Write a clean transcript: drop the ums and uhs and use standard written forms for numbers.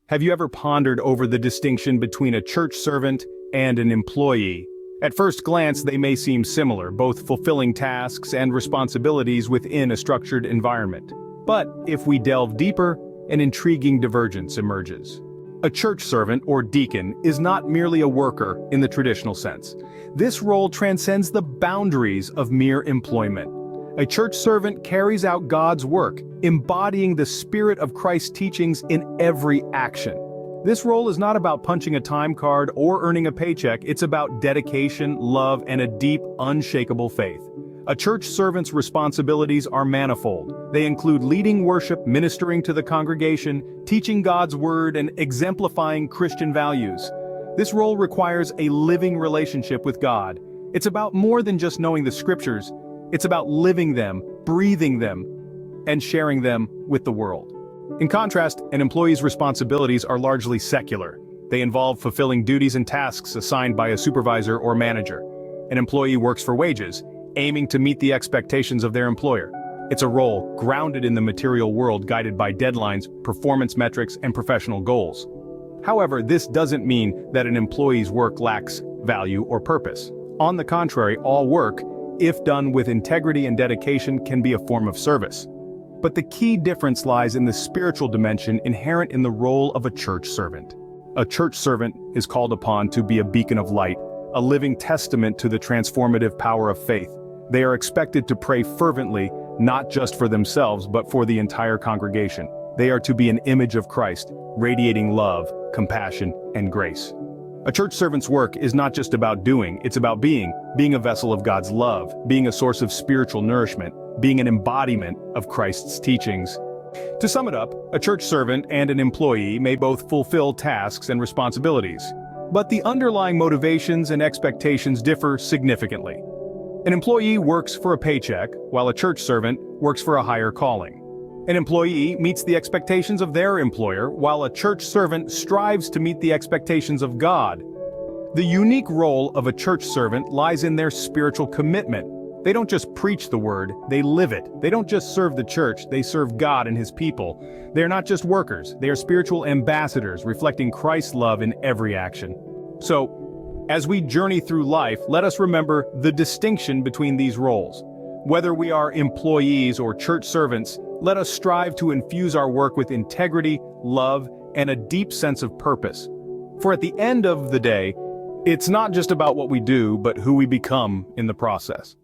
Have you ever pondered over the distinction between a church servant and an employee? At first glance, they may seem similar, both fulfilling tasks and responsibilities within a structured environment. But if we delve deeper, an intriguing divergence emerges. A church servant, or deacon, is not merely a worker in the traditional sense. This role transcends the boundaries of mere employment. A church servant carries out God's work, embodying the spirit of Christ's teachings in every action. This role is not about punching a time card or earning a paycheck, it's about dedication, love, and a deep, unshakable faith. A church servant's responsibilities are manifold. They include leading worship, ministering to the congregation, teaching God's word, and exemplifying Christian values. This role requires a living relationship with God. It's about more than just knowing the scriptures. It's about living them, breathing them, and sharing them with the world. In contrast, an employee's responsibilities are largely secular. They involve fulfilling duties and tasks assigned by a supervisor or manager. An employee works for wages, aiming to meet the expectations of their employer. It's a role grounded in the material world, guided by deadlines, performance metrics, and professional goals. However, this doesn't mean that an employee's work lacks value or purpose. On the contrary, all work, if done with integrity and dedication, can be a form of service. But the key difference lies in the spiritual dimension inherent in the role of a church servant. A church servant is called upon to be a beacon of light, a living testament to the transformative power of faith. They are expected to pray fervently, not just for themselves but for the entire congregation. They are to be an image of Christ, radiating love, compassion, and grace. A church servant's work is not just about doing, it's about being a vessel of God's love, being a source of spiritual nourishment, being an embodiment of Christ's teachings. To sum it up, a church servant and an employee may both fulfill tasks and responsibilities, but the underlying motivations and expectations differ significantly. An employee works for a paycheck, while a church servant works for a higher calling. An employee meets the expectations of their employer, while a church servant strives to meet the expectations of God. The unique role of a church servant lies in their spiritual commitment. They don't just preach the word, they live it. They don't just serve the church, they serve God and His people. They are not just workers, they are spiritual ambassadors, reflecting Christ's love in every action. So, as we journey through life, let us remember the distinction between these roles. Whether we are employees or church servants, let us strive to infuse our work with integrity, love, and a deep sense of purpose. For at the end of the day, it's not just about what we do, but who we become in the process.